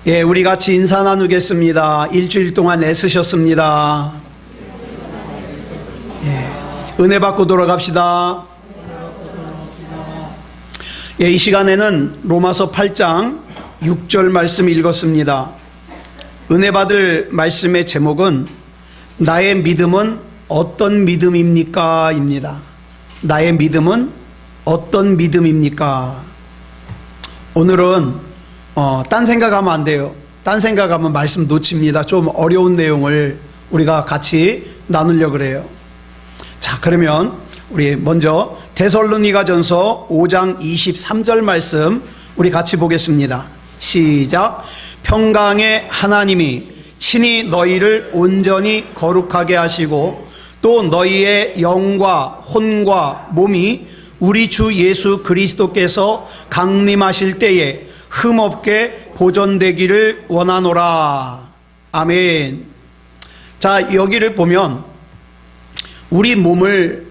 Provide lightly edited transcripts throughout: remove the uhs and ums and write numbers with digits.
예, 우리 같이 인사 나누겠습니다. 일주일 동안 애쓰셨습니다. 예, 은혜 받고 돌아갑시다. 예, 이 시간에는 로마서 8장 6절 말씀 읽었습니다. 은혜 받을 말씀의 제목은 나의 믿음은 어떤 믿음입니까? 입니다. 나의 믿음은 어떤 믿음입니까? 오늘은 딴 생각하면 안 돼요. 딴 생각하면 말씀 놓칩니다. 좀 어려운 내용을 우리가 같이 나누려고 그래요. 자, 그러면 우리 먼저 데살로니가전서 5장 23절 말씀 우리 같이 보겠습니다. 시작. 평강의 하나님이 친히 너희를 온전히 거룩하게 하시고 또 너희의 영과 혼과 몸이 우리 주 예수 그리스도께서 강림하실 때에 흠없게 보존되기를 원하노라. 아멘. 자, 여기를 보면 우리 몸을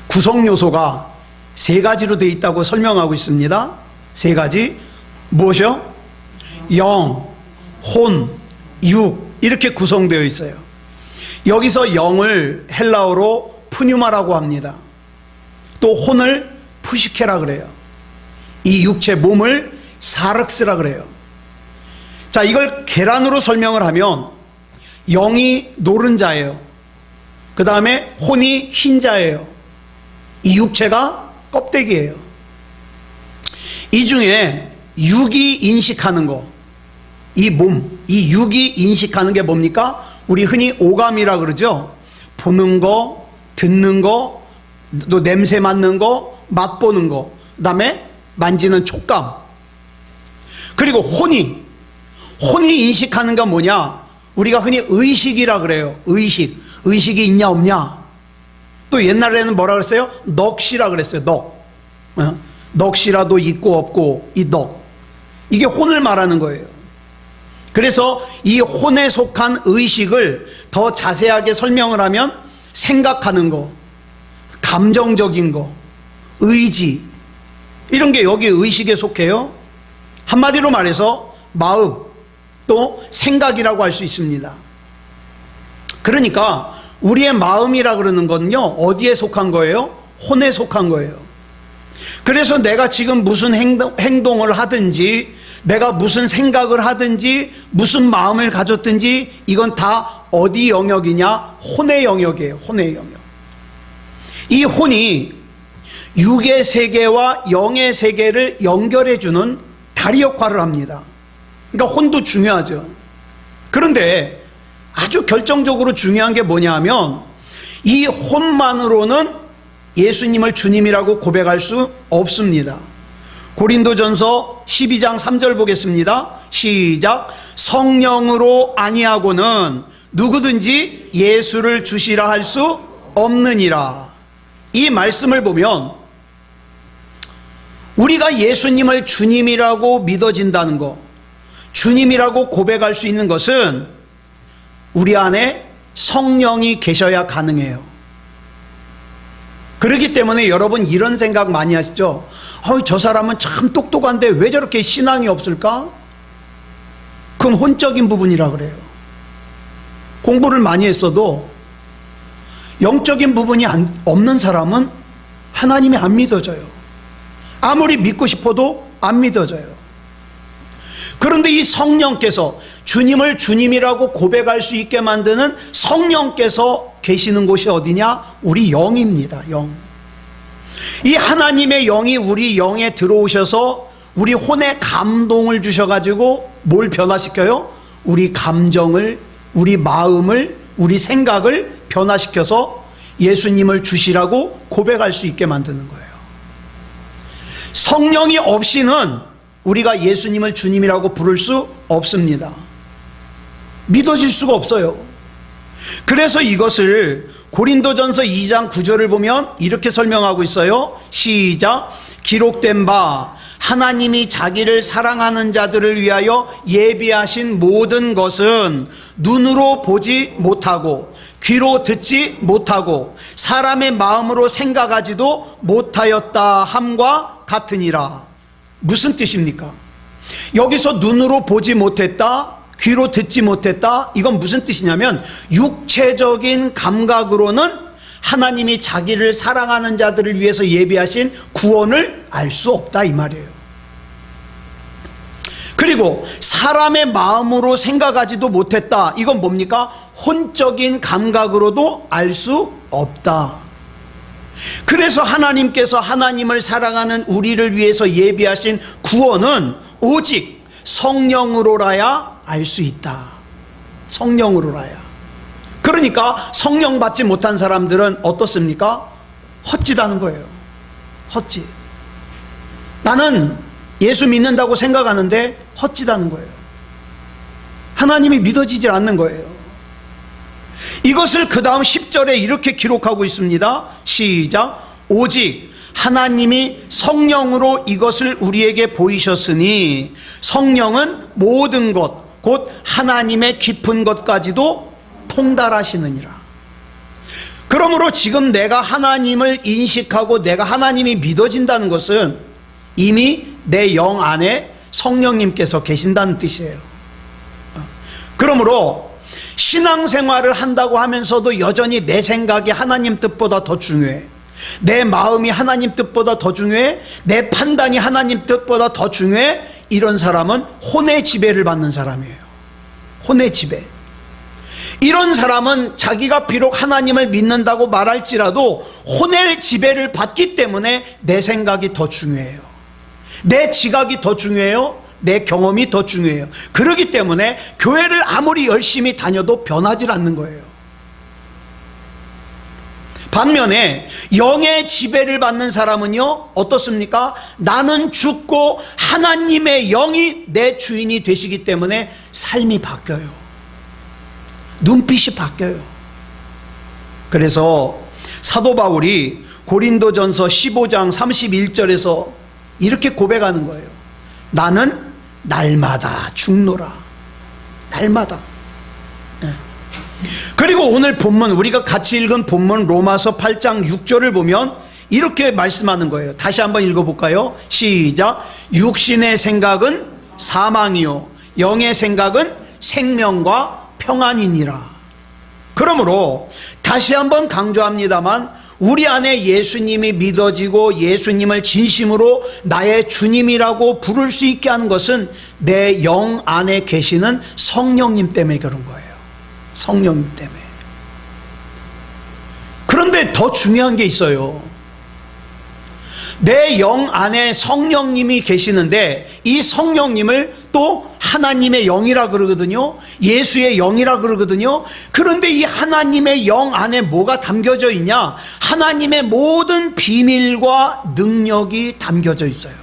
구성 요소가 세 가지로 되어 있다고 설명하고 있습니다. 세 가지. 무엇이요? 영, 혼, 육 이렇게 구성되어 있어요. 여기서 영을 헬라어로 푸뉴마라고 합니다. 또 혼을 푸시케라 그래요. 이 육체 몸을 사륵스라 그래요. 자, 이걸 계란으로 설명을 하면 영이 노른자예요. 그 다음에 혼이 흰자예요. 이 육체가 껍데기예요. 이 중에 육이 인식하는 거, 이 몸, 이 육이 인식하는 게 뭡니까? 우리 흔히 오감이라 그러죠. 보는 거, 듣는 거, 또 냄새 맡는 거, 맛보는 거, 그 다음에 만지는 촉감. 그리고 혼이 인식하는 건 뭐냐? 우리가 흔히 의식이라 그래요. 의식이 있냐 없냐. 또 옛날에는 뭐라 그랬어요? 넋이라 그랬어요. 넋이라도 있고 없고 이 넋, 이게 혼을 말하는 거예요. 그래서 이 혼에 속한 의식을 더 자세하게 설명을 하면 생각하는 거, 감정적인 거, 의지, 이런 게 여기 의식에 속해요. 한마디로 말해서 마음, 또 생각이라고 할 수 있습니다. 그러니까 우리의 마음이라 그러는 건요, 어디에 속한 거예요? 혼에 속한 거예요. 그래서 내가 지금 무슨 행동을 하든지, 내가 무슨 생각을 하든지, 무슨 마음을 가졌든지, 이건 다 어디 영역이냐? 혼의 영역이에요. 혼의 영역. 이 혼이 육의 세계와 영의 세계를 연결해주는 다리 역할을 합니다. 그러니까 혼도 중요하죠. 그런데 아주 결정적으로 중요한 게 뭐냐 하면 이 혼만으로는 예수님을 주님이라고 고백할 수 없습니다. 고린도전서 12장 3절 보겠습니다. 시작. 성령으로 아니하고는 누구든지 예수를 주시라 할 수 없느니라. 이 말씀을 보면 우리가 예수님을 주님이라고 믿어진다는 것, 주님이라고 고백할 수 있는 것은 우리 안에 성령이 계셔야 가능해요. 그렇기 때문에 여러분 이런 생각 많이 하시죠? 저 사람은 참 똑똑한데 왜 저렇게 신앙이 없을까? 그건 혼적인 부분이라 그래요. 공부를 많이 했어도 영적인 부분이 없는 사람은 하나님이 안 믿어져요. 아무리 믿고 싶어도 안 믿어져요. 그런데 이 성령께서, 주님을 주님이라고 고백할 수 있게 만드는 성령께서 계시는 곳이 어디냐? 우리 영입니다. 영. 이 하나님의 영이 우리 영에 들어오셔서 우리 혼에 감동을 주셔가지고 뭘 변화시켜요? 우리 감정을, 우리 마음을, 우리 생각을 변화시켜서 예수님을 주시라고 고백할 수 있게 만드는 거예요. 성령이 없이는 우리가 예수님을 주님이라고 부를 수 없습니다. 믿어질 수가 없어요. 그래서 이것을 고린도전서 2장 9절을 보면 이렇게 설명하고 있어요. 시작. 기록된 바 하나님이 자기를 사랑하는 자들을 위하여 예비하신 모든 것은 눈으로 보지 못하고 귀로 듣지 못하고 사람의 마음으로 생각하지도 못하였다 함과 같으니라. 무슨 뜻입니까? 여기서 눈으로 보지 못했다, 귀로 듣지 못했다, 이건 무슨 뜻이냐면 육체적인 감각으로는 하나님이 자기를 사랑하는 자들을 위해서 예비하신 구원을 알 수 없다 이 말이에요. 그리고 사람의 마음으로 생각하지도 못했다, 이건 뭡니까? 혼적인 감각으로도 알 수 없다. 그래서 하나님께서 하나님을 사랑하는 우리를 위해서 예비하신 구원은 오직 성령으로라야 알 수 있다. 성령으로라야. 그러니까 성령 받지 못한 사람들은 어떻습니까? 헛짓하는 거예요. 헛짓. 나는 예수 믿는다고 생각하는데 헛짓하는 거예요. 하나님이 믿어지질 않는 거예요. 이것을 그 다음 10절에 이렇게 기록하고 있습니다. 시작. 오직 하나님이 성령으로 이것을 우리에게 보이셨으니 성령은 모든 것 곧 하나님의 깊은 것까지도 통달하시느니라. 그러므로 지금 내가 하나님을 인식하고 내가 하나님이 믿어진다는 것은 이미 내 영 안에 성령님께서 계신다는 뜻이에요. 그러므로 신앙생활을 한다고 하면서도 여전히 내 생각이 하나님 뜻보다 더 중요해, 내 마음이 하나님 뜻보다 더 중요해, 내 판단이 하나님 뜻보다 더 중요해, 이런 사람은 혼의 지배를 받는 사람이에요. 혼의 지배. 이런 사람은 자기가 비록 하나님을 믿는다고 말할지라도 혼의 지배를 받기 때문에 내 생각이 더 중요해요, 내 지각이 더 중요해요, 내 경험이 더 중요해요. 그렇기 때문에 교회를 아무리 열심히 다녀도 변하지 않는 거예요. 반면에 영의 지배를 받는 사람은요 어떻습니까? 나는 죽고 하나님의 영이 내 주인이 되시기 때문에 삶이 바뀌어요. 눈빛이 바뀌어요. 그래서 사도 바울이 고린도전서 15장 31절에서 이렇게 고백하는 거예요. 나는 날마다 죽노라. 날마다. 그리고 오늘 본문, 우리가 같이 읽은 본문 로마서 8장 6절을 보면 이렇게 말씀하는 거예요. 다시 한번 읽어볼까요? 시작. 육신의 생각은 사망이요 영의 생각은 생명과 평안이니라. 그러므로 다시 한번 강조합니다만 우리 안에 예수님이 믿어지고 예수님을 진심으로 나의 주님이라고 부를 수 있게 하는 것은 내 영 안에 계시는 성령님 때문에 그런 거예요. 성령님 때문에. 그런데 더 중요한 게 있어요. 내 영 안에 성령님이 계시는데 이 성령님을 또 하나님의 영이라 그러거든요. 예수의 영이라 그러거든요. 그런데 이 하나님의 영 안에 뭐가 담겨져 있냐? 하나님의 모든 비밀과 능력이 담겨져 있어요.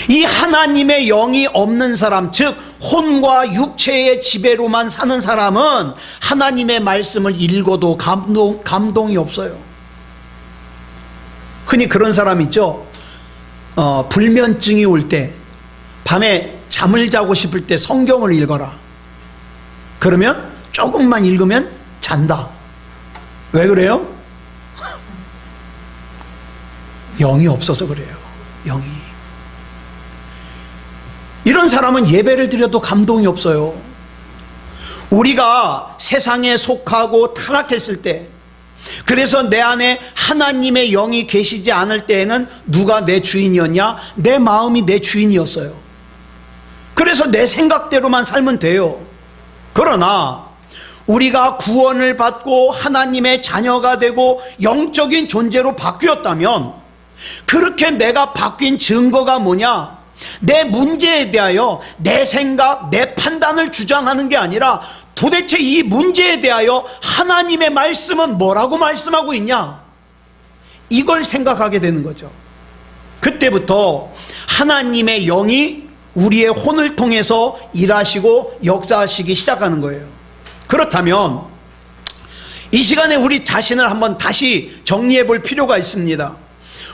이 하나님의 영이 없는 사람, 즉 혼과 육체의 지배로만 사는 사람은 하나님의 말씀을 읽어도 감동이 없어요. 흔히 그런 사람 있죠. 불면증이 올 때 밤에 잠을 자고 싶을 때 성경을 읽어라. 그러면 조금만 읽으면 잔다. 왜 그래요? 영이 없어서 그래요. 영이. 이런 사람은 예배를 드려도 감동이 없어요. 우리가 세상에 속하고 타락했을 때, 그래서 내 안에 하나님의 영이 계시지 않을 때에는 누가 내 주인이었냐? 내 마음이 내 주인이었어요. 그래서 내 생각대로만 살면 돼요. 그러나 우리가 구원을 받고 하나님의 자녀가 되고 영적인 존재로 바뀌었다면, 그렇게 내가 바뀐 증거가 뭐냐? 내 문제에 대하여 내 생각, 내 판단을 주장하는 게 아니라 도대체 이 문제에 대하여 하나님의 말씀은 뭐라고 말씀하고 있냐? 이걸 생각하게 되는 거죠. 그때부터 하나님의 영이 우리의 혼을 통해서 일하시고 역사하시기 시작하는 거예요. 그렇다면 이 시간에 우리 자신을 한번 다시 정리해 볼 필요가 있습니다.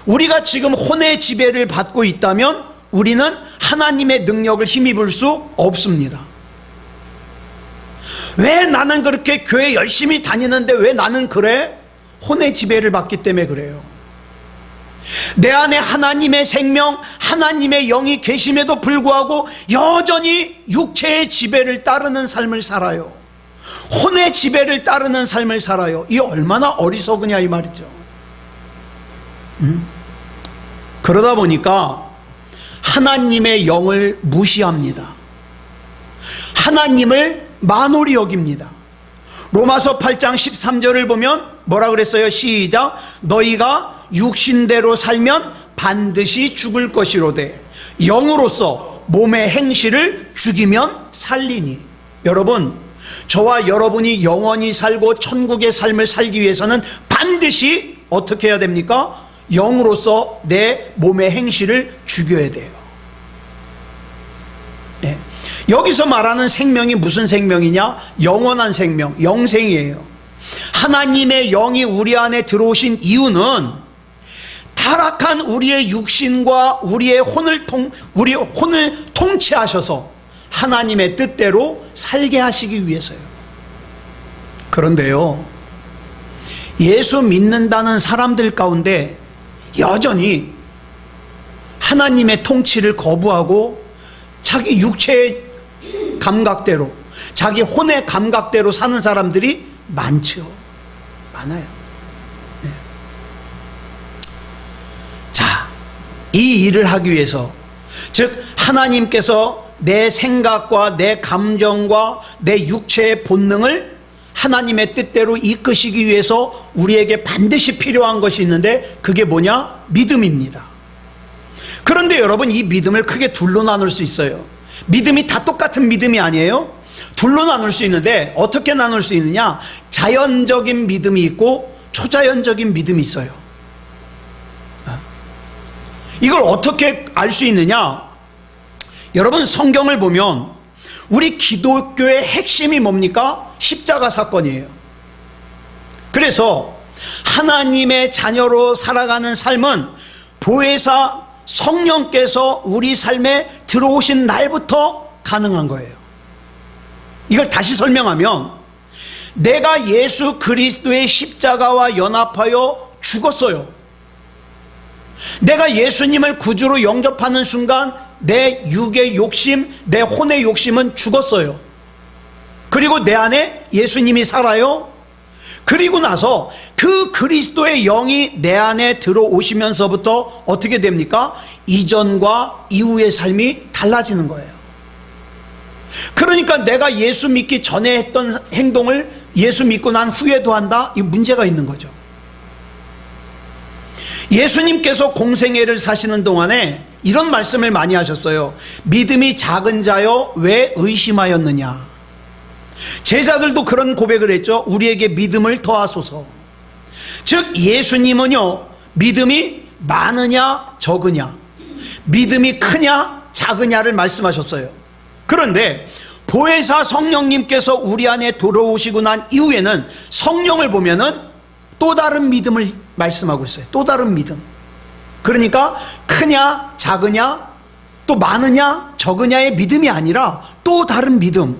우리가 지금 혼의 지배를 받고 있다면 우리는 하나님의 능력을 힘입을 수 없습니다. 왜 나는 그렇게 교회 열심히 다니는데 왜 나는 그래? 혼의 지배를 받기 때문에 그래요. 내 안에 하나님의 생명, 하나님의 영이 계심에도 불구하고 여전히 육체의 지배를 따르는 삶을 살아요. 혼의 지배를 따르는 삶을 살아요. 이 얼마나 어리석으냐 이 말이죠. 그러다 보니까 하나님의 영을 무시합니다. 하나님을 만홀히 여깁니다. 로마서 8장 13절을 보면 뭐라 그랬어요? 시작. 너희가 육신대로 살면 반드시 죽을 것이로되 영으로서 몸의 행실을 죽이면 살리니. 여러분, 저와 여러분이 영원히 살고 천국의 삶을 살기 위해서는 반드시 어떻게 해야 됩니까? 영으로서 내 몸의 행실을 죽여야 돼요. 네. 여기서 말하는 생명이 무슨 생명이냐? 영원한 생명, 영생이에요. 하나님의 영이 우리 안에 들어오신 이유는 타락한 우리의 육신과 우리의 혼을 통치하셔서 하나님의 뜻대로 살게 하시기 위해서요. 그런데요, 예수 믿는다는 사람들 가운데 여전히 하나님의 통치를 거부하고 자기 육체의 감각대로, 자기 혼의 감각대로 사는 사람들이 많죠. 많아요. 네. 자, 이 일을 하기 위해서, 즉 하나님께서 내 생각과 내 감정과 내 육체의 본능을 하나님의 뜻대로 이끄시기 위해서 우리에게 반드시 필요한 것이 있는데, 그게 뭐냐? 믿음입니다. 그런데 여러분, 이 믿음을 크게 둘로 나눌 수 있어요. 믿음이 다 똑같은 믿음이 아니에요. 둘로 나눌 수 있는데 어떻게 나눌 수 있느냐? 자연적인 믿음이 있고 초자연적인 믿음이 있어요. 이걸 어떻게 알 수 있느냐? 여러분, 성경을 보면 우리 기독교의 핵심이 뭡니까? 십자가 사건이에요. 그래서 하나님의 자녀로 살아가는 삶은 보혜사 성령께서 우리 삶에 들어오신 날부터 가능한 거예요. 이걸 다시 설명하면, 내가 예수 그리스도의 십자가와 연합하여 죽었어요. 내가 예수님을 구주로 영접하는 순간 내 육의 욕심, 내 혼의 욕심은 죽었어요. 그리고 내 안에 예수님이 살아요. 그리고 나서 그 그리스도의 영이 내 안에 들어오시면서부터 어떻게 됩니까? 이전과 이후의 삶이 달라지는 거예요. 그러니까 내가 예수 믿기 전에 했던 행동을 예수 믿고 난 후에도 한다? 이 문제가 있는 거죠. 예수님께서 공생애를 사시는 동안에 이런 말씀을 많이 하셨어요. 믿음이 작은 자여 왜 의심하였느냐. 제자들도 그런 고백을 했죠. 우리에게 믿음을 더하소서. 즉 예수님은요, 믿음이 많으냐 적으냐, 믿음이 크냐 작으냐를 말씀하셨어요. 그런데 보혜사 성령님께서 우리 안에 들어오시고 난 이후에는 성령을 보면은 또 다른 믿음을 말씀하고 있어요. 또 다른 믿음. 그러니까 크냐 작으냐 또 많으냐 적으냐의 믿음이 아니라 또 다른 믿음.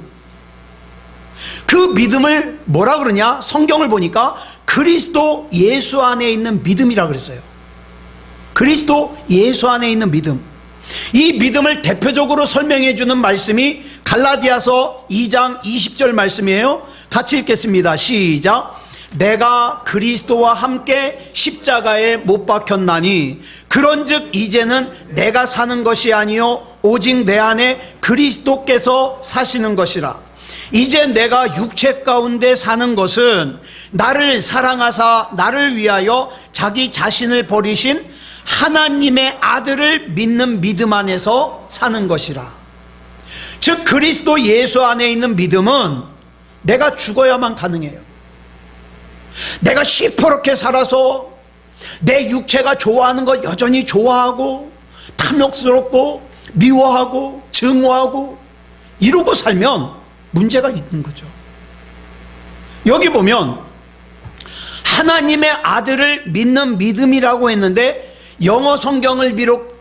그 믿음을 뭐라 그러냐? 성경을 보니까 그리스도 예수 안에 있는 믿음이라 그랬어요. 그리스도 예수 안에 있는 믿음. 이 믿음을 대표적으로 설명해 주는 말씀이 갈라디아서 2장 20절 말씀이에요. 같이 읽겠습니다. 시작. 내가 그리스도와 함께 십자가에 못 박혔나니 그런즉 이제는 내가 사는 것이 아니요 오직 내 안에 그리스도께서 사시는 것이라. 이제 내가 육체 가운데 사는 것은 나를 사랑하사 나를 위하여 자기 자신을 버리신 하나님의 아들을 믿는 믿음 안에서 사는 것이라. 즉 그리스도 예수 안에 있는 믿음은 내가 죽어야만 가능해요. 내가 시퍼렇게 살아서 내 육체가 좋아하는 것 여전히 좋아하고 탐욕스럽고 미워하고 증오하고 이러고 살면 문제가 있는 거죠. 여기 보면 하나님의 아들을 믿는 믿음이라고 했는데 영어 성경을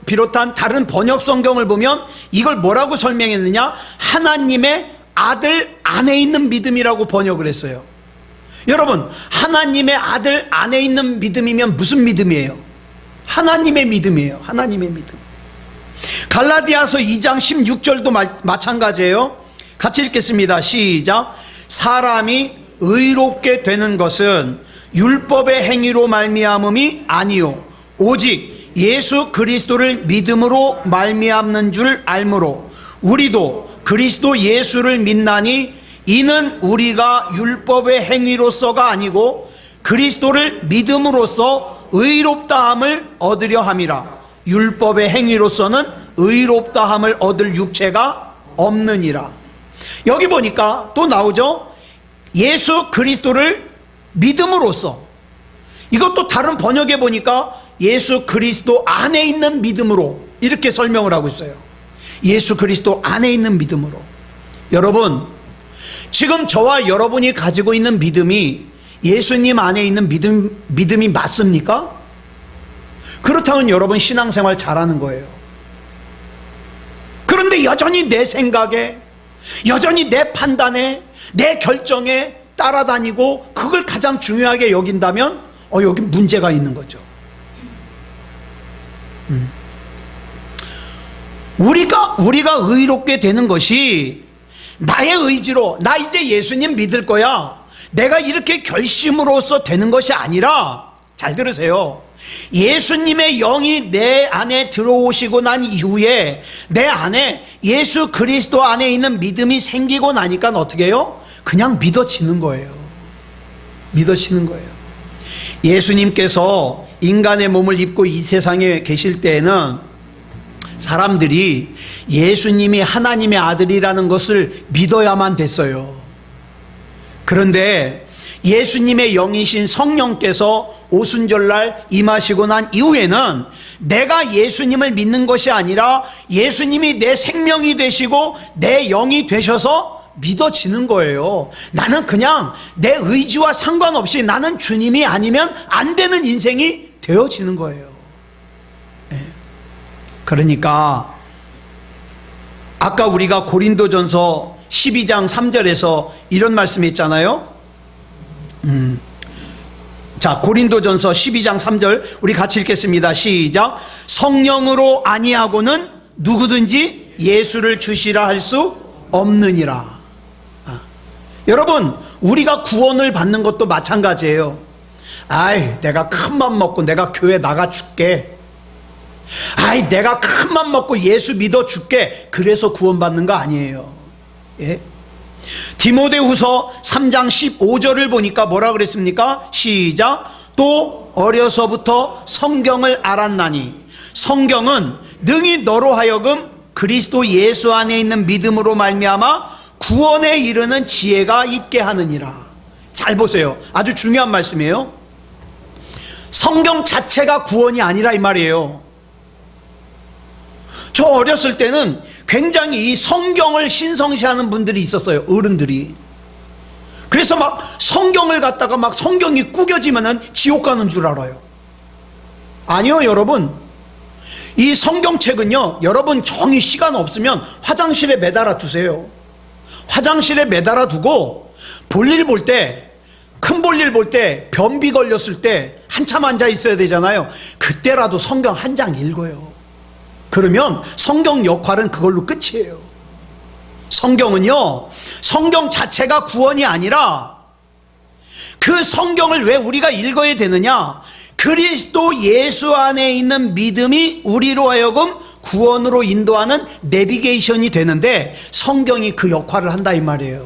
비롯한 다른 번역 성경을 보면 이걸 뭐라고 설명했느냐? 하나님의 아들 안에 있는 믿음이라고 번역을 했어요. 여러분, 하나님의 아들 안에 있는 믿음이면 무슨 믿음이에요? 하나님의 믿음이에요. 하나님의 믿음. 갈라디아서 2장 16절도 마찬가지예요. 같이 읽겠습니다. 시작. 사람이 의롭게 되는 것은 율법의 행위로 말미암음이 아니요 오직 예수 그리스도를 믿음으로 말미암는 줄 알므로 우리도 그리스도 예수를 믿나니 이는 우리가 율법의 행위로서가 아니고 그리스도를 믿음으로써 의롭다함을 얻으려 함이라. 율법의 행위로서는 의롭다함을 얻을 육체가 없느니라. 여기 보니까 또 나오죠. 예수 그리스도를 믿음으로써. 이것도 다른 번역에 보니까 예수 그리스도 안에 있는 믿음으로 이렇게 설명을 하고 있어요. 예수 그리스도 안에 있는 믿음으로. 여러분, 지금 저와 여러분이 가지고 있는 믿음이 예수님 안에 있는 믿음이 맞습니까? 그렇다면 여러분 신앙생활 잘하는 거예요. 그런데 여전히 내 생각에, 여전히 내 판단에, 내 결정에 따라다니고 그걸 가장 중요하게 여긴다면 여기 문제가 있는 거죠. 우리가 의롭게 되는 것이 나의 의지로 나 이제 예수님 믿을 거야, 내가 이렇게 결심으로써 되는 것이 아니라, 잘 들으세요. 예수님의 영이 내 안에 들어오시고 난 이후에 내 안에 예수 그리스도 안에 있는 믿음이 생기고 나니까 어떻게 해요? 그냥 믿어지는 거예요. 믿어지는 거예요. 예수님께서 인간의 몸을 입고 이 세상에 계실 때에는 사람들이 예수님이 하나님의 아들이라는 것을 믿어야만 됐어요. 그런데 예수님의 영이신 성령께서 오순절날 임하시고 난 이후에는 내가 예수님을 믿는 것이 아니라 예수님이 내 생명이 되시고 내 영이 되셔서 믿어지는 거예요. 나는 그냥 내 의지와 상관없이 나는 주님이 아니면 안 되는 인생이 되어지는 거예요. 그러니까 아까 우리가 고린도전서 12장 3절에서 이런 말씀이 있잖아요. 자, 고린도전서 12장 3절 우리 같이 읽겠습니다. 시작. 성령으로 아니하고는 누구든지 예수를 주시라 할 수 없느니라. 여러분, 우리가 구원을 받는 것도 마찬가지예요. 아이, 내가 큰 맘 먹고 내가 교회 나가 줄게. 아이, 내가 큰 맘 먹고 예수 믿어 줄게. 그래서 구원받는 거 아니에요. 예? 디모데후서 3장 15절을 보니까 뭐라 그랬습니까? 시작. 또 어려서부터 성경을 알았나니 성경은 능히 너로 하여금 그리스도 예수 안에 있는 믿음으로 말미암아 구원에 이르는 지혜가 있게 하느니라. 잘 보세요. 아주 중요한 말씀이에요. 성경 자체가 구원이 아니라 이 말이에요. 저 어렸을 때는 굉장히 이 성경을 신성시하는 분들이 있었어요. 어른들이. 그래서 막 성경을 갖다가 막 성경이 구겨지면은 지옥 가는 줄 알아요. 아니요, 여러분. 이 성경책은요, 여러분 정히 시간 없으면 화장실에 매달아 두세요. 화장실에 매달아 두고 볼일 볼 때, 큰 볼일 볼 때, 변비 걸렸을 때 한참 앉아 있어야 되잖아요. 그때라도 성경 한 장 읽어요. 그러면 성경 역할은 그걸로 끝이에요. 성경은요, 성경 자체가 구원이 아니라 그 성경을 왜 우리가 읽어야 되느냐? 그리스도 예수 안에 있는 믿음이 우리로 하여금 구원으로 인도하는 내비게이션이 되는데 성경이 그 역할을 한다 이 말이에요.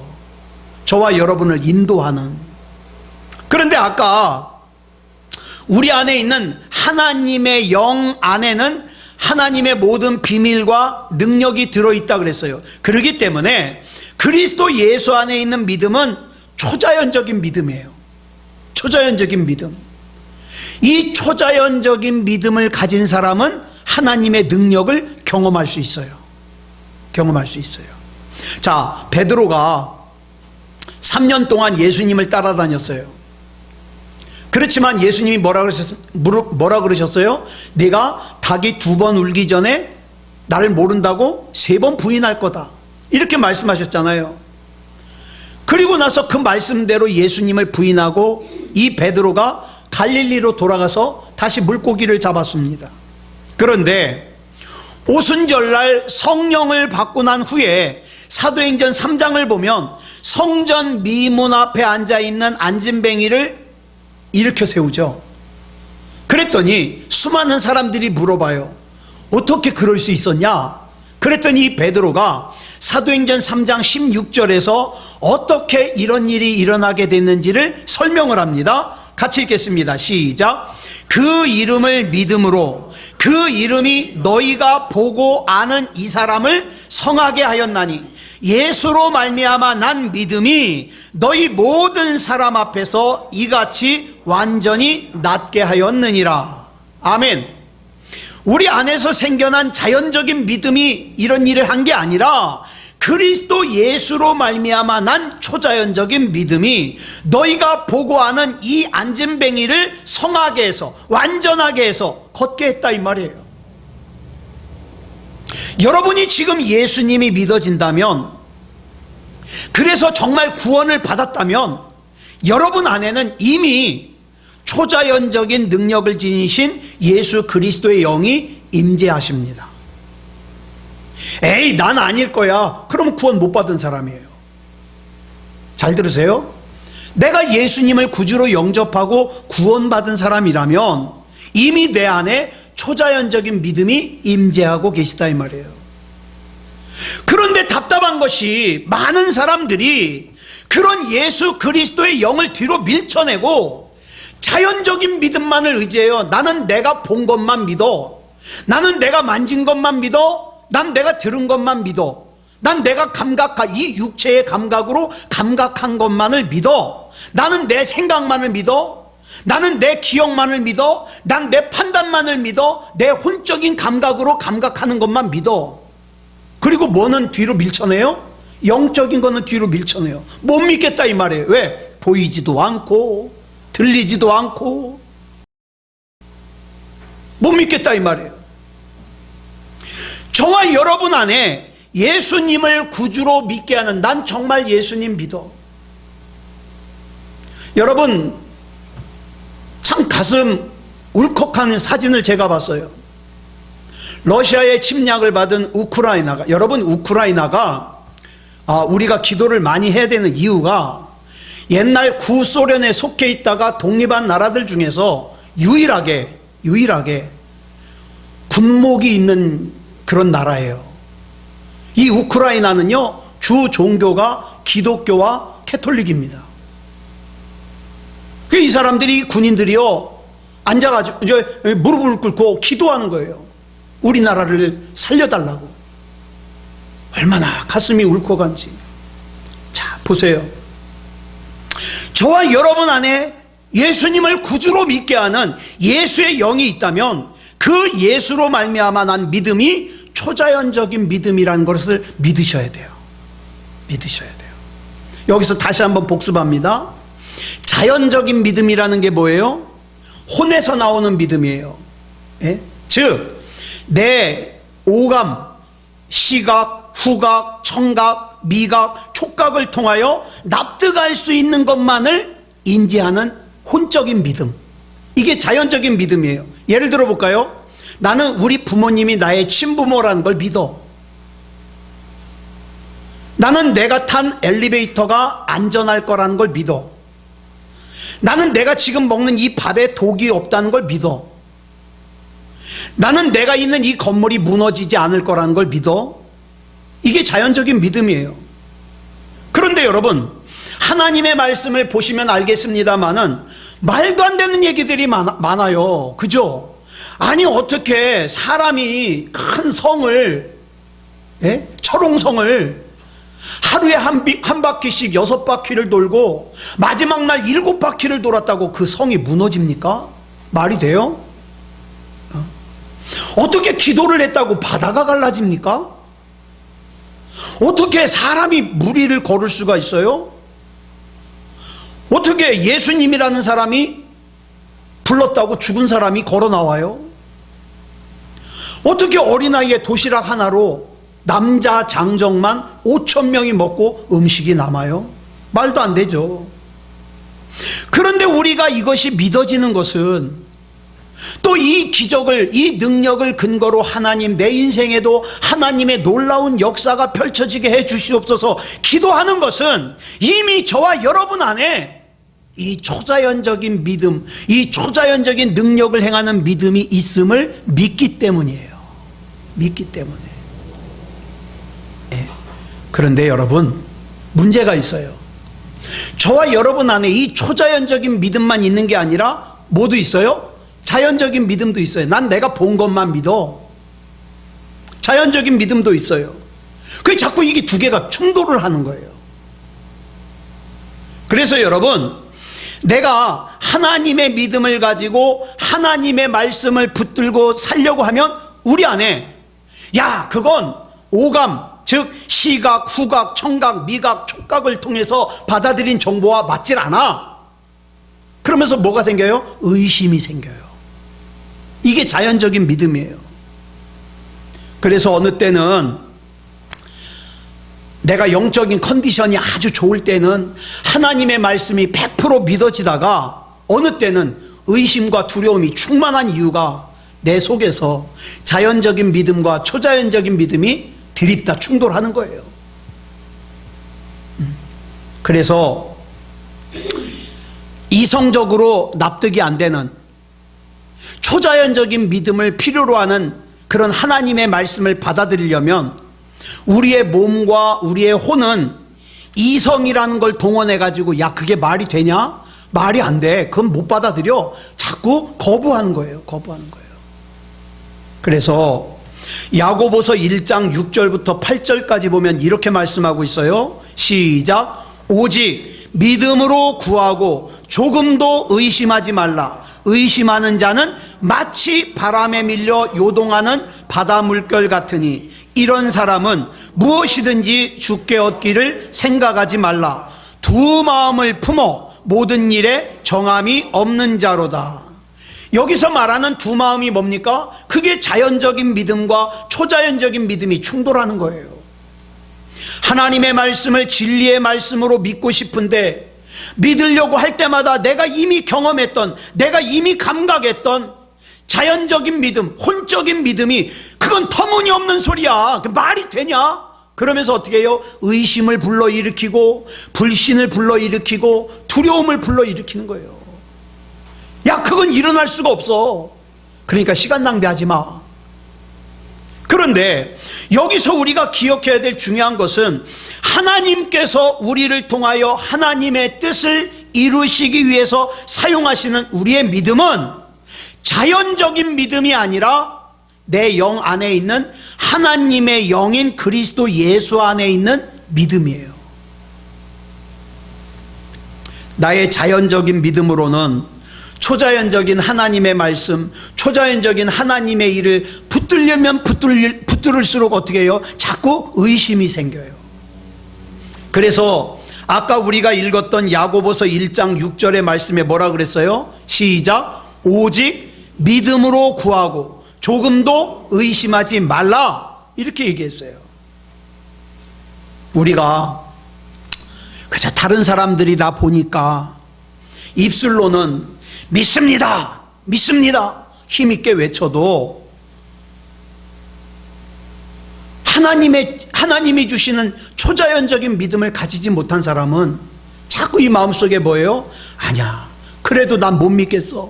저와 여러분을 인도하는. 그런데 아까 우리 안에 있는 하나님의 영 안에는 하나님의 모든 비밀과 능력이 들어있다 그랬어요. 그렇기 때문에 그리스도 예수 안에 있는 믿음은 초자연적인 믿음이에요. 초자연적인 믿음. 이 초자연적인 믿음을 가진 사람은 하나님의 능력을 경험할 수 있어요. 경험할 수 있어요. 자, 베드로가 3년 동안 예수님을 따라다녔어요. 그렇지만 예수님이 뭐라 그러셨어요? 네가 닭이 2번 울기 전에 나를 모른다고 3번 부인할 거다. 이렇게 말씀하셨잖아요. 그리고 나서 그 말씀대로 예수님을 부인하고 이 베드로가 갈릴리로 돌아가서 다시 물고기를 잡았습니다. 그런데 오순절날 성령을 받고 난 후에 사도행전 3장을 보면 성전 미문 앞에 앉아있는 안진뱅이를 일으켜 세우죠. 그랬더니 수많은 사람들이 물어봐요. 어떻게 그럴 수 있었냐? 그랬더니 베드로가 사도행전 3장 16절에서 어떻게 이런 일이 일어나게 됐는지를 설명을 합니다. 같이 읽겠습니다. 시작. 그 이름을 믿음으로 그 이름이 너희가 보고 아는 이 사람을 성하게 하였나니 예수로 말미암아 난 믿음이 너희 모든 사람 앞에서 이같이 완전히 낫게 하였느니라. 아멘. 우리 안에서 생겨난 자연적인 믿음이 이런 일을 한 게 아니라 그리스도 예수로 말미암아 난 초자연적인 믿음이 너희가 보고 아는 이 안진뱅이를 성하게 해서 완전하게 해서 걷게 했다 이 말이에요. 여러분이 지금 예수님이 믿어진다면, 그래서 정말 구원을 받았다면 여러분 안에는 이미 초자연적인 능력을 지니신 예수 그리스도의 영이 임재하십니다. 에이, 난 아닐 거야. 그러면 구원 못 받은 사람이에요. 잘 들으세요. 내가 예수님을 구주로 영접하고 구원받은 사람이라면 이미 내 안에 초자연적인 믿음이 임재하고 계시다 이 말이에요. 그런데 답답한 것이 많은 사람들이 그런 예수 그리스도의 영을 뒤로 밀쳐내고 자연적인 믿음만을 의지해요. 나는 내가 본 것만 믿어. 나는 내가 만진 것만 믿어. 난 내가 들은 것만 믿어. 난 내가 이 육체의 감각으로 감각한 것만을 믿어. 나는 내 생각만을 믿어. 나는 내 기억만을 믿어. 난 내 판단만을 믿어. 내 혼적인 감각으로 감각하는 것만 믿어. 그리고 뭐는 뒤로 밀쳐내요? 영적인 거는 뒤로 밀쳐내요. 못 믿겠다 이 말이에요. 왜? 보이지도 않고 들리지도 않고 못 믿겠다 이 말이에요. 저와 여러분 안에 예수님을 구주로 믿게 하는, 난 정말 예수님 믿어. 여러분, 참 가슴 울컥하는 사진을 제가 봤어요. 러시아의 침략을 받은 우크라이나가, 여러분 우크라이나가 우리가 기도를 많이 해야 되는 이유가 옛날 구소련에 속해 있다가 독립한 나라들 중에서 유일하게 군목이 있는 그런 나라예요. 이 우크라이나는요, 주 종교가 기독교와 캐톨릭입니다. 이 사람들이, 군인들이요, 앉아가지고 이제 무릎을 꿇고 기도하는 거예요. 우리나라를 살려달라고. 얼마나 가슴이 울컥한지. 자, 보세요. 저와 여러분 안에 예수님을 구주로 믿게 하는 예수의 영이 있다면 그 예수로 말미암아 난 믿음이 초자연적인 믿음이라는 것을 믿으셔야 돼요. 믿으셔야 돼요. 여기서 다시 한번 복습합니다. 자연적인 믿음이라는 게 뭐예요? 혼에서 나오는 믿음이에요. 예? 즉, 내 오감, 시각, 후각, 청각, 미각, 촉각을 통하여 납득할 수 있는 것만을 인지하는 혼적인 믿음. 이게 자연적인 믿음이에요. 예를 들어 볼까요? 나는 우리 부모님이 나의 친부모라는 걸 믿어. 나는 내가 탄 엘리베이터가 안전할 거라는 걸 믿어. 나는 내가 지금 먹는 이 밥에 독이 없다는 걸 믿어. 나는 내가 있는 이 건물이 무너지지 않을 거라는 걸 믿어. 이게 자연적인 믿음이에요. 그런데 여러분, 하나님의 말씀을 보시면 알겠습니다마는 말도 안 되는 얘기들이 많아요. 그죠? 아니, 어떻게 사람이 큰 성을, 철옹성을 하루에 한 바퀴씩 6바퀴를 돌고 마지막 날 7바퀴를 돌았다고 그 성이 무너집니까? 말이 돼요? 어떻게 기도를 했다고 바다가 갈라집니까? 어떻게 사람이 물 위를 걸을 수가 있어요? 어떻게 예수님이라는 사람이 불렀다고 죽은 사람이 걸어 나와요? 어떻게 어린아이의 도시락 하나로 남자 장정만 5,000명이 먹고 음식이 남아요? 말도 안 되죠. 그런데 우리가 이것이 믿어지는 것은 또 이 기적을, 이 능력을 근거로 하나님, 내 인생에도 하나님의 놀라운 역사가 펼쳐지게 해 주시옵소서 기도하는 것은 이미 저와 여러분 안에 이 초자연적인 믿음, 이 초자연적인 능력을 행하는 믿음이 있음을 믿기 때문이에요. 믿기 때문에. 네. 그런데 여러분, 문제가 있어요. 저와 여러분 안에 이 초자연적인 믿음만 있는 게 아니라 뭐도 있어요? 자연적인 믿음도 있어요. 난 내가 본 것만 믿어. 자연적인 믿음도 있어요. 그게 자꾸 이게 두 개가 충돌을 하는 거예요. 그래서 여러분, 내가 하나님의 믿음을 가지고 하나님의 말씀을 붙들고 살려고 하면 우리 안에, 야, 그건 오감, 즉 시각, 후각, 청각, 미각, 촉각을 통해서 받아들인 정보와 맞질 않아. 그러면서 뭐가 생겨요? 의심이 생겨요. 이게 자연적인 믿음이에요. 그래서 어느 때는 내가 영적인 컨디션이 아주 좋을 때는 하나님의 말씀이 100% 믿어지다가 어느 때는 의심과 두려움이 충만한 이유가 내 속에서 자연적인 믿음과 초자연적인 믿음이 드립다 충돌하는 거예요. 그래서 이성적으로 납득이 안 되는 초자연적인 믿음을 필요로 하는 그런 하나님의 말씀을 받아들이려면 우리의 몸과 우리의 혼은 이성이라는 걸 동원해 가지고, 야, 그게 말이 되냐? 말이 안 돼. 그건 못 받아들여. 자꾸 거부하는 거예요. 거부하는 거예요. 그래서 야고보서 1장 6절부터 8절까지 보면 이렇게 말씀하고 있어요. 시작. 오직 믿음으로 구하고 조금도 의심하지 말라. 의심하는 자는 마치 바람에 밀려 요동하는 바다 물결 같으니 이런 사람은 무엇이든지 주께 얻기를 생각하지 말라. 두 마음을 품어 모든 일에 정함이 없는 자로다. 여기서 말하는 두 마음이 뭡니까? 그게 자연적인 믿음과 초자연적인 믿음이 충돌하는 거예요. 하나님의 말씀을 진리의 말씀으로 믿고 싶은데 믿으려고 할 때마다 내가 이미 경험했던, 내가 이미 감각했던 자연적인 믿음, 혼적인 믿음이 그건 터무니없는 소리야. 그 말이 되냐? 그러면서 어떻게 해요? 의심을 불러일으키고 불신을 불러일으키고 두려움을 불러일으키는 거예요. 야, 그건 일어날 수가 없어. 그러니까 시간 낭비하지 마. 그런데 여기서 우리가 기억해야 될 중요한 것은 하나님께서 우리를 통하여 하나님의 뜻을 이루시기 위해서 사용하시는 우리의 믿음은 자연적인 믿음이 아니라 내 영 안에 있는 하나님의 영인 그리스도 예수 안에 있는 믿음이에요. 나의 자연적인 믿음으로는 초자연적인 하나님의 말씀, 초자연적인 하나님의 일을 붙들려면 붙들을수록 어떻게 해요? 자꾸 의심이 생겨요. 그래서 아까 우리가 읽었던 야고보서 1장 6절의 말씀에 뭐라 그랬어요? 시작. 오직 믿음으로 구하고 조금도 의심하지 말라. 이렇게 얘기했어요. 우리가 그저 다른 사람들이 다 보니까 입술로는 믿습니다, 믿습니다 힘있게 외쳐도 하나님이 주시는 초자연적인 믿음을 가지지 못한 사람은 자꾸 이 마음속에 뭐예요? 아니야, 그래도 난 못 믿겠어.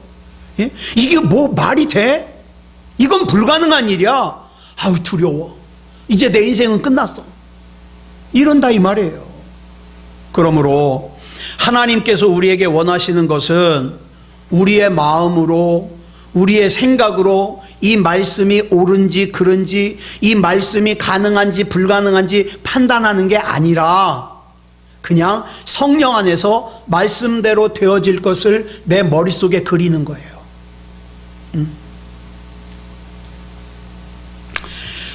예? 이게 뭐 말이 돼? 이건 불가능한 일이야. 아우, 두려워. 이제 내 인생은 끝났어. 이런다 이 말이에요. 그러므로 하나님께서 우리에게 원하시는 것은 우리의 마음으로, 우리의 생각으로 이 말씀이 옳은지 그른지, 이 말씀이 가능한지 불가능한지 판단하는 게 아니라 그냥 성령 안에서 말씀대로 되어질 것을 내 머릿속에 그리는 거예요.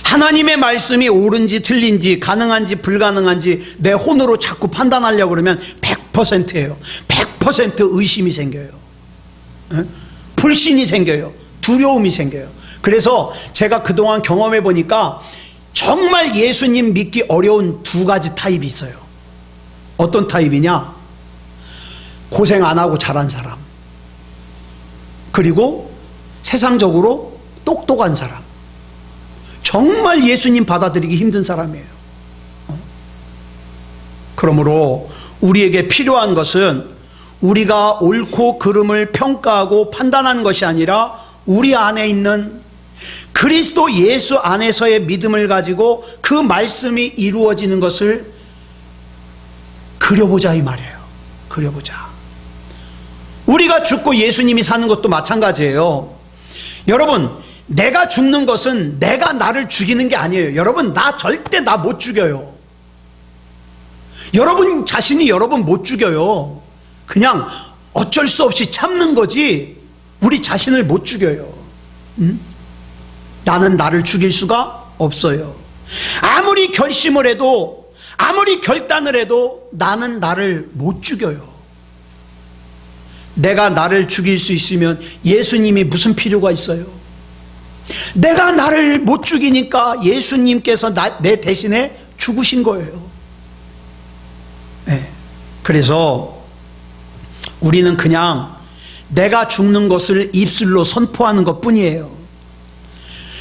하나님의 말씀이 옳은지 틀린지 가능한지 불가능한지 내 혼으로 자꾸 판단하려고 그러면 100%예요. 100% 의심이 생겨요. 불신이 생겨요. 두려움이 생겨요. 그래서 제가 그동안 경험해 보니까 정말 예수님 믿기 어려운 두 가지 타입이 있어요. 어떤 타입이냐? 고생 안 하고 자란 사람, 그리고 세상적으로 똑똑한 사람, 정말 예수님 받아들이기 힘든 사람이에요. 그러므로 우리에게 필요한 것은 우리가 옳고 그름을 평가하고 판단하는 것이 아니라 우리 안에 있는 그리스도 예수 안에서의 믿음을 가지고 그 말씀이 이루어지는 것을 그려보자 이 말이에요. 그려보자. 우리가 죽고 예수님이 사는 것도 마찬가지예요. 여러분, 내가 죽는 것은 내가 나를 죽이는 게 아니에요. 여러분, 나 절대 나 못 죽여요. 여러분 자신이 여러분 못 죽여요. 그냥 어쩔 수 없이 참는 거지 우리 자신을 못 죽여요. 나는 나를 죽일 수가 없어요. 아무리 결심을 해도, 아무리 결단을 해도 나는 나를 못 죽여요. 내가 나를 죽일 수 있으면 예수님이 무슨 필요가 있어요? 내가 나를 못 죽이니까 예수님께서 내 대신에 죽으신 거예요. 네. 그래서 우리는 그냥 내가 죽는 것을 입술로 선포하는 것 뿐이에요.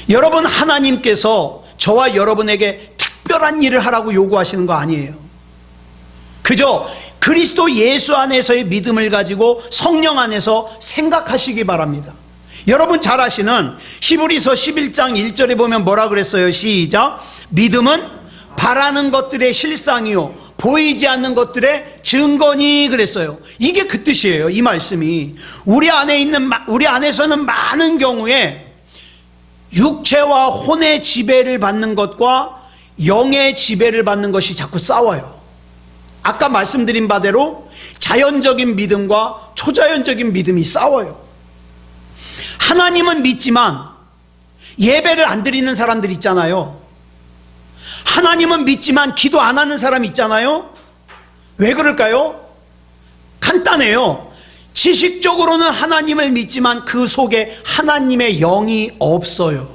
여러분, 하나님께서 저와 여러분에게 특별한 일을 하라고 요구하시는 거 아니에요. 그저 그리스도 예수 안에서의 믿음을 가지고 성령 안에서 생각하시기 바랍니다. 여러분 잘 아시는 히브리서 11장 1절에 보면 뭐라 그랬어요? 시작. 믿음은 바라는 것들의 실상이요 보이지 않는 것들의 증거니 그랬어요. 이게 그 뜻이에요. 이 말씀이 우리 안에서는 많은 경우에 육체와 혼의 지배를 받는 것과 영의 지배를 받는 것이 자꾸 싸워요. 아까 말씀드린 바대로 자연적인 믿음과 초자연적인 믿음이 싸워요. 하나님은 믿지만 예배를 안 드리는 사람들 있잖아요. 하나님은 믿지만 기도 안 하는 사람 있잖아요. 왜 그럴까요? 간단해요. 지식적으로는 하나님을 믿지만 그 속에 하나님의 영이 없어요.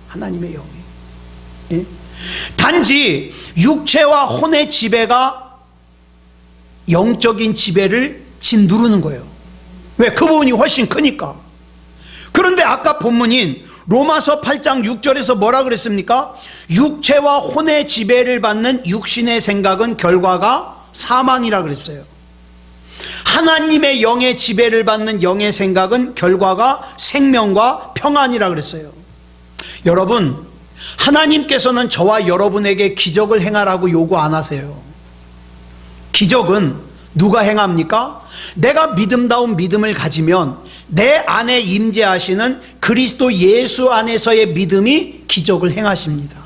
하나님의 영이. 예? 단지 육체와 혼의 지배가 영적인 지배를 짓누르는 거예요. 왜? 그 부분이 훨씬 크니까. 그런데 아까 본문인 로마서 8장 6절에서 뭐라 그랬습니까? 육체와 혼의 지배를 받는 육신의 생각은 결과가 사망이라 그랬어요. 하나님의 영의 지배를 받는 영의 생각은 결과가 생명과 평안이라 그랬어요. 여러분, 하나님께서는 저와 여러분에게 기적을 행하라고 요구 안 하세요. 기적은 누가 행합니까? 내가 믿음다운 믿음을 가지면 내 안에 임재하시는 그리스도 예수 안에서의 믿음이 기적을 행하십니다.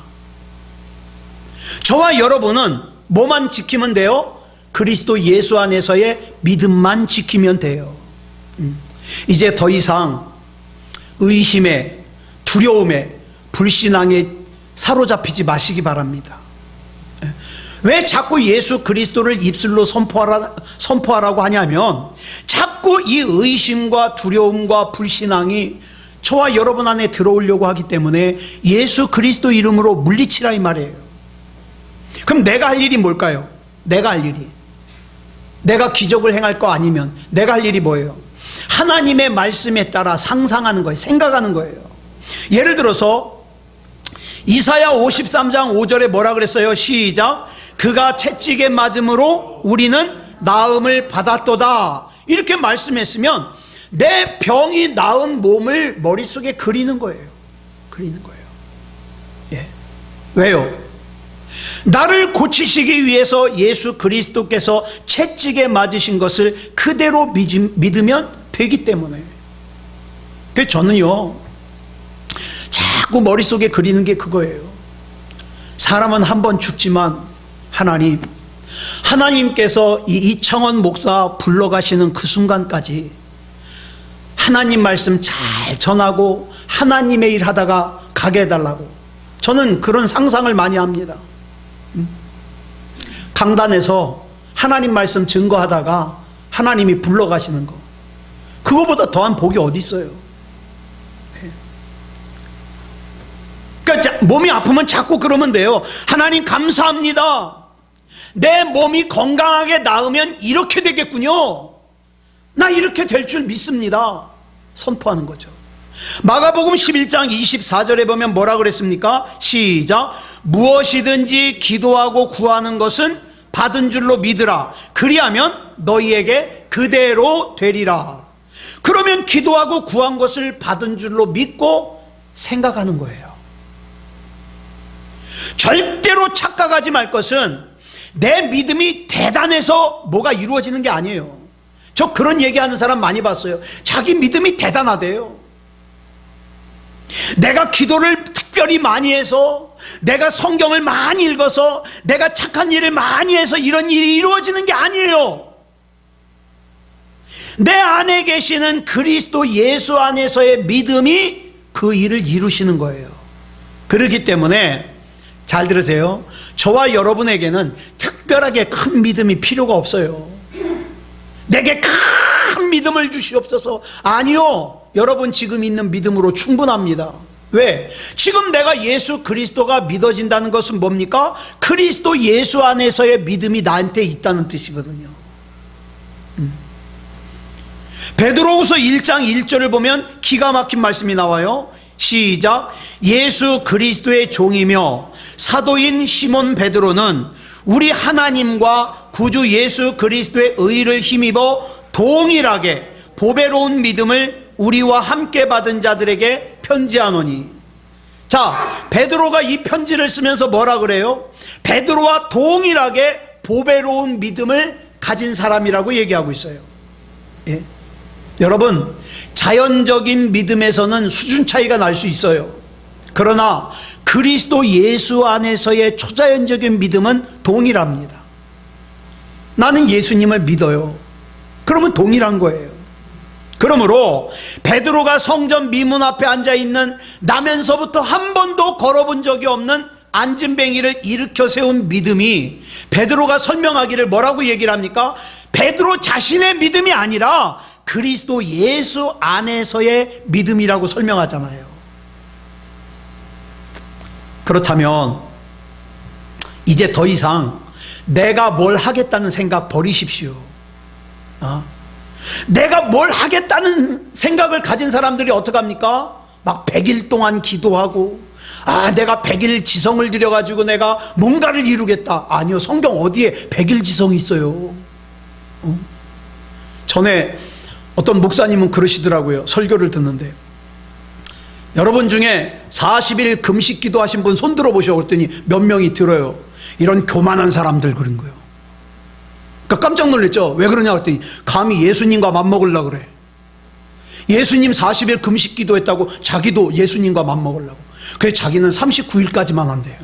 저와 여러분은 뭐만 지키면 돼요? 그리스도 예수 안에서의 믿음만 지키면 돼요. 이제 더 이상 의심에, 두려움에, 불신앙에 사로잡히지 마시기 바랍니다. 왜 자꾸 예수 그리스도를 입술로 선포하라고 하냐면 자꾸 이 의심과 두려움과 불신앙이 저와 여러분 안에 들어오려고 하기 때문에 예수 그리스도 이름으로 물리치라 이 말이에요. 그럼 내가 할 일이 뭘까요? 내가 할 일이, 내가 기적을 행할 거 아니면 내가 할 일이 뭐예요? 하나님의 말씀에 따라 상상하는 거예요. 생각하는 거예요. 예를 들어서 이사야 53장 5절에 뭐라 그랬어요? 시작. 그가 채찍에 맞음으로 우리는 나음을 받았도다. 이렇게 말씀했으면 내 병이 나은 몸을 머릿속에 그리는 거예요. 그리는 거예요. 예. 왜요? 나를 고치시기 위해서 예수 그리스도께서 채찍에 맞으신 것을 그대로 믿으면 되기 때문에. 그래서 저는요, 자꾸 머릿속에 그리는 게 그거예요. 사람은 한 번 죽지만 하나님께서 이 이창원 목사 불러가시는 그 순간까지 하나님 말씀 잘 전하고 하나님의 일 하다가 가게 해달라고 저는 그런 상상을 많이 합니다. 강단에서 하나님 말씀 증거하다가 하나님이 불러가시는 거, 그거보다 더한 복이 어디 있어요? 그러니까 몸이 아프면 자꾸 그러면 돼요. 하나님 감사합니다. 내 몸이 건강하게 나으면 이렇게 되겠군요. 나 이렇게 될 줄 믿습니다. 선포하는 거죠. 마가복음 11장 24절에 보면 뭐라 그랬습니까? 시작. 무엇이든지 기도하고 구하는 것은 받은 줄로 믿으라. 그리하면 너희에게 그대로 되리라. 그러면 기도하고 구한 것을 받은 줄로 믿고 생각하는 거예요. 절대로 착각하지 말 것은 내 믿음이 대단해서 뭐가 이루어지는 게 아니에요. 저 그런 얘기하는 사람 많이 봤어요. 자기 믿음이 대단하대요. 내가 기도를 특별히 많이 해서, 내가 성경을 많이 읽어서, 내가 착한 일을 많이 해서 이런 일이 이루어지는 게 아니에요. 내 안에 계시는 그리스도 예수 안에서의 믿음이 그 일을 이루시는 거예요. 그렇기 때문에 잘 들으세요. 저와 여러분에게는 특별하게 큰 믿음이 필요가 없어요. 내게 큰 믿음을 주시옵소서. 아니요. 여러분 지금 있는 믿음으로 충분합니다. 왜? 지금 내가 예수 그리스도가 믿어진다는 것은 뭡니까? 그리스도 예수 안에서의 믿음이 나한테 있다는 뜻이거든요. 베드로후서 1장 1절을 보면 기가 막힌 말씀이 나와요. 시작. 예수 그리스도의 종이며 사도인 시몬 베드로는 우리 하나님과 구주 예수 그리스도의 의를 힘입어 동일하게 보배로운 믿음을 우리와 함께 받은 자들에게 편지하노니. 자, 베드로가 이 편지를 쓰면서 뭐라 그래요? 베드로와 동일하게 보배로운 믿음을 가진 사람이라고 얘기하고 있어요. 예? 여러분, 자연적인 믿음에서는 수준 차이가 날 수 있어요. 그러나 그리스도 예수 안에서의 초자연적인 믿음은 동일합니다. 나는 예수님을 믿어요. 그러면 동일한 거예요. 그러므로 베드로가 성전 미문 앞에 앉아있는 나면서부터 한 번도 걸어본 적이 없는 안진뱅이를 일으켜 세운 믿음이, 베드로가 설명하기를 뭐라고 얘기를 합니까? 베드로 자신의 믿음이 아니라 그리스도 예수 안에서의 믿음이라고 설명하잖아요. 그렇다면 이제 더 이상 내가 뭘 하겠다는 생각 버리십시오. 내가 뭘 하겠다는 생각을 가진 사람들이 어떡합니까? 막 100일 동안 기도하고, 내가 100일 지성을 들여가지고 내가 뭔가를 이루겠다. 아니요, 성경 어디에 100일 지성이 있어요? 전에 어떤 목사님은 그러시더라고요. 설교를 듣는데, 여러분 중에 40일 금식 기도하신 분 손 들어보셔. 그랬더니 몇 명이 들어요. 이런 교만한 사람들, 그런 거예요. 그러니까 깜짝 놀랐죠. 왜 그러냐 그랬더니 감히 예수님과 맞먹으려고 그래. 예수님 40일 금식 기도했다고 자기도 예수님과 맞먹으려고. 그래서 자기는 39일까지만 한대요.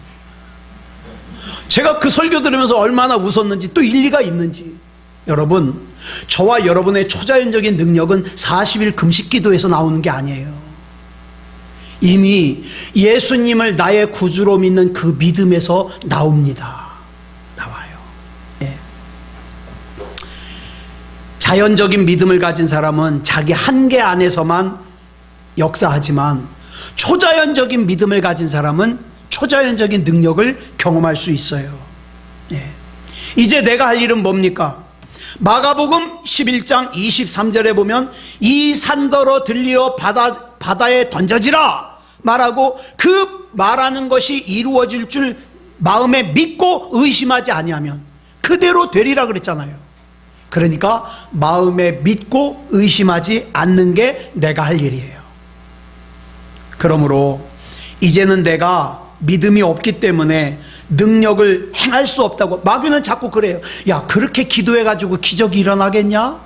제가 그 설교 들으면서 얼마나 웃었는지, 또 일리가 있는지. 여러분, 저와 여러분의 초자연적인 능력은 40일 금식 기도에서 나오는 게 아니에요. 이미 예수님을 나의 구주로 믿는 그 믿음에서 나옵니다. 나와요. 예. 자연적인 믿음을 가진 사람은 자기 한계 안에서만 역사하지만, 초자연적인 믿음을 가진 사람은 초자연적인 능력을 경험할 수 있어요. 예. 이제 내가 할 일은 뭡니까? 마가복음 11장 23절에 보면 이 산더러 들리어 바다에 던져지라 말하고, 그 말하는 것이 이루어질 줄 마음에 믿고 의심하지 아니하면 그대로 되리라 그랬잖아요. 그러니까 마음에 믿고 의심하지 않는 게 내가 할 일이에요. 그러므로 이제는 내가 믿음이 없기 때문에 능력을 행할 수 없다고. 마귀는 자꾸 그래요. 야, 그렇게 기도해가지고 기적이 일어나겠냐?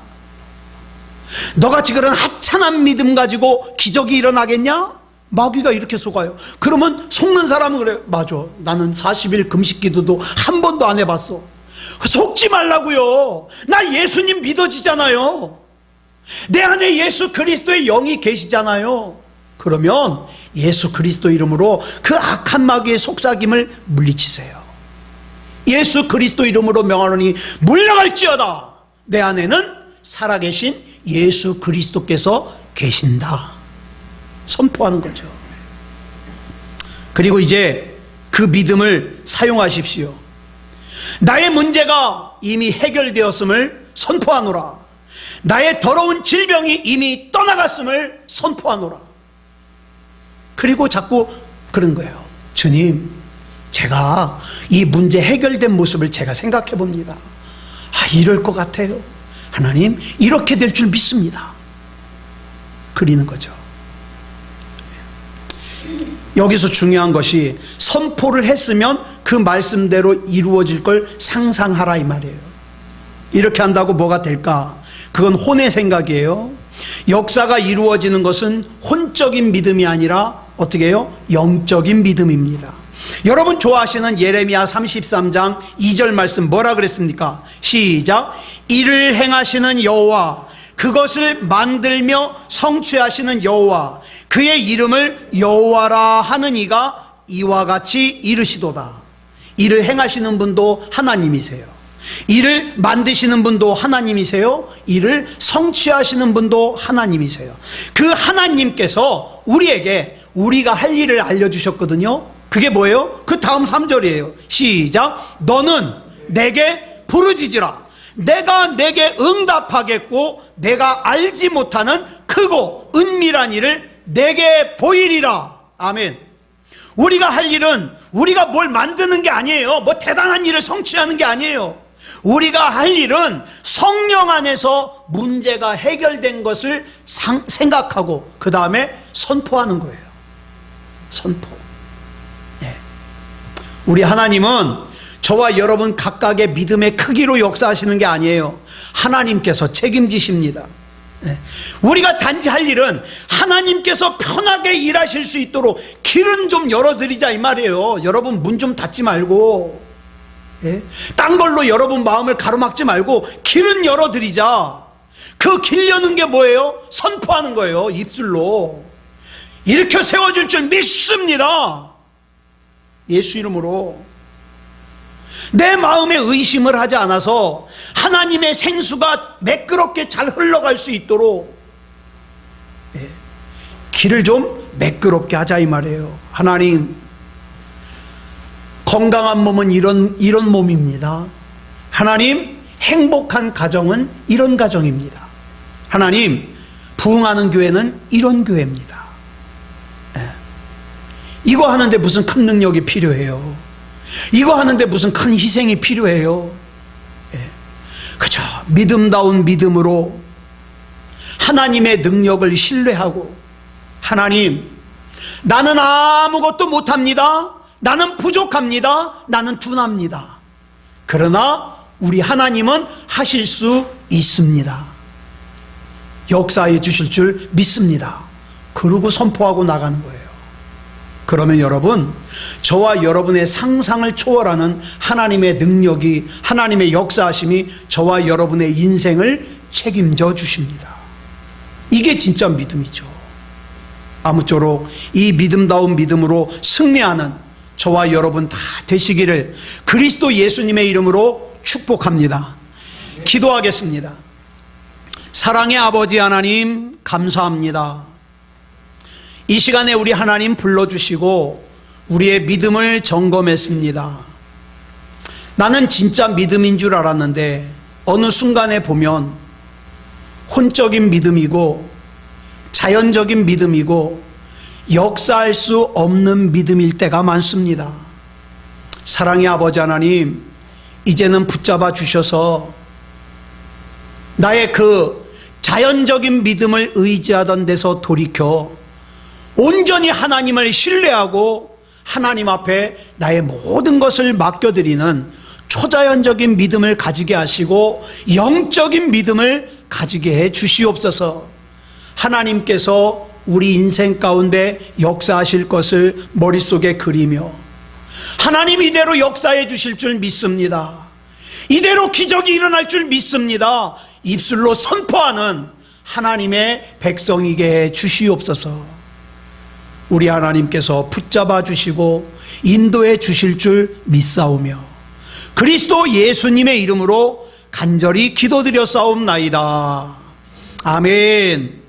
너같이 그런 하찮은 믿음 가지고 기적이 일어나겠냐? 마귀가 이렇게 속아요. 그러면 속는 사람은 그래요. 맞아, 나는 40일 금식 기도도 한 번도 안 해봤어. 속지 말라고요. 나 예수님 믿어지잖아요. 내 안에 예수 그리스도의 영이 계시잖아요. 그러면 예수 그리스도 이름으로 그 악한 마귀의 속삭임을 물리치세요. 예수 그리스도 이름으로 명하노니 물러갈지어다. 내 안에는 살아계신 예수 그리스도께서 계신다. 선포하는 거죠. 그리고 이제 그 믿음을 사용하십시오. 나의 문제가 이미 해결되었음을 선포하노라. 나의 더러운 질병이 이미 떠나갔음을 선포하노라. 그리고 자꾸 그런 거예요. 주님, 제가 이 문제 해결된 모습을 제가 생각해 봅니다. 이럴 것 같아요. 하나님, 이렇게 될 줄 믿습니다. 그리는 거죠. 여기서 중요한 것이 선포를 했으면 그 말씀대로 이루어질 걸 상상하라 이 말이에요. 이렇게 한다고 뭐가 될까? 그건 혼의 생각이에요. 역사가 이루어지는 것은 혼적인 믿음이 아니라 어떻게 해요? 영적인 믿음입니다. 여러분 좋아하시는 예레미야 33장 2절 말씀 뭐라 그랬습니까? 시작. 이를 행하시는 여호와, 그것을 만들며 성취하시는 여호와, 그의 이름을 여호와라 하는 이가 이와 같이 이르시도다. 이를 행하시는 분도 하나님이세요. 이를 만드시는 분도 하나님이세요. 이를 성취하시는 분도 하나님이세요. 그 하나님께서 우리에게 우리가 할 일을 알려주셨거든요. 그게 뭐예요? 그 다음 3절이에요. 시작. 너는 내게 부르짖으라. 내가 내게 응답하겠고 내가 알지 못하는 크고 은밀한 일을 내게 보이리라. 아멘. 우리가 할 일은 우리가 뭘 만드는 게 아니에요. 뭐 대단한 일을 성취하는 게 아니에요. 우리가 할 일은 성령 안에서 문제가 해결된 것을 생각하고 그 다음에 선포하는 거예요. 선포. 네. 우리 하나님은 저와 여러분 각각의 믿음의 크기로 역사하시는 게 아니에요. 하나님께서 책임지십니다. 네. 우리가 단지 할 일은 하나님께서 편하게 일하실 수 있도록 길은 좀 열어드리자 이 말이에요. 여러분 문 좀 닫지 말고, 예? 딴 걸로 여러분 마음을 가로막지 말고 길은 열어드리자. 그 길 여는 게 뭐예요? 선포하는 거예요. 입술로 일으켜 세워줄 줄 믿습니다. 예수 이름으로. 내 마음에 의심을 하지 않아서 하나님의 생수가 매끄럽게 잘 흘러갈 수 있도록, 예, 길을 좀 매끄럽게 하자 이 말이에요. 하나님, 건강한 몸은 이런 몸입니다. 하나님, 행복한 가정은 이런 가정입니다. 하나님, 부흥하는 교회는 이런 교회입니다. 예. 이거 하는데 무슨 큰 능력이 필요해요? 이거 하는데 무슨 큰 희생이 필요해요? 예. 그저 믿음다운 믿음으로 하나님의 능력을 신뢰하고, 하나님, 나는 아무것도 못합니다. 나는 부족합니다. 나는 둔합니다. 그러나 우리 하나님은 하실 수 있습니다. 역사해 주실 줄 믿습니다. 그러고 선포하고 나가는 거예요. 그러면 여러분, 저와 여러분의 상상을 초월하는 하나님의 능력이, 하나님의 역사하심이 저와 여러분의 인생을 책임져 주십니다. 이게 진짜 믿음이죠. 아무쪼록 이 믿음다운 믿음으로 승리하는 저와 여러분 다 되시기를 그리스도 예수님의 이름으로 축복합니다. 기도하겠습니다. 사랑의 아버지 하나님, 감사합니다. 이 시간에 우리 하나님 불러주시고 우리의 믿음을 점검했습니다. 나는 진짜 믿음인 줄 알았는데 어느 순간에 보면 혼적인 믿음이고 자연적인 믿음이고 역사할 수 없는 믿음일 때가 많습니다. 사랑의 아버지 하나님, 이제는 붙잡아 주셔서 나의 그 자연적인 믿음을 의지하던 데서 돌이켜 온전히 하나님을 신뢰하고 하나님 앞에 나의 모든 것을 맡겨드리는 초자연적인 믿음을 가지게 하시고 영적인 믿음을 가지게 해 주시옵소서. 하나님께서 우리 인생 가운데 역사하실 것을 머릿속에 그리며 하나님 이대로 역사해 주실 줄 믿습니다. 이대로 기적이 일어날 줄 믿습니다. 입술로 선포하는 하나님의 백성이게 해 주시옵소서. 우리 하나님께서 붙잡아 주시고 인도해 주실 줄 믿사오며 그리스도 예수님의 이름으로 간절히 기도드려 싸움나이다. 아멘.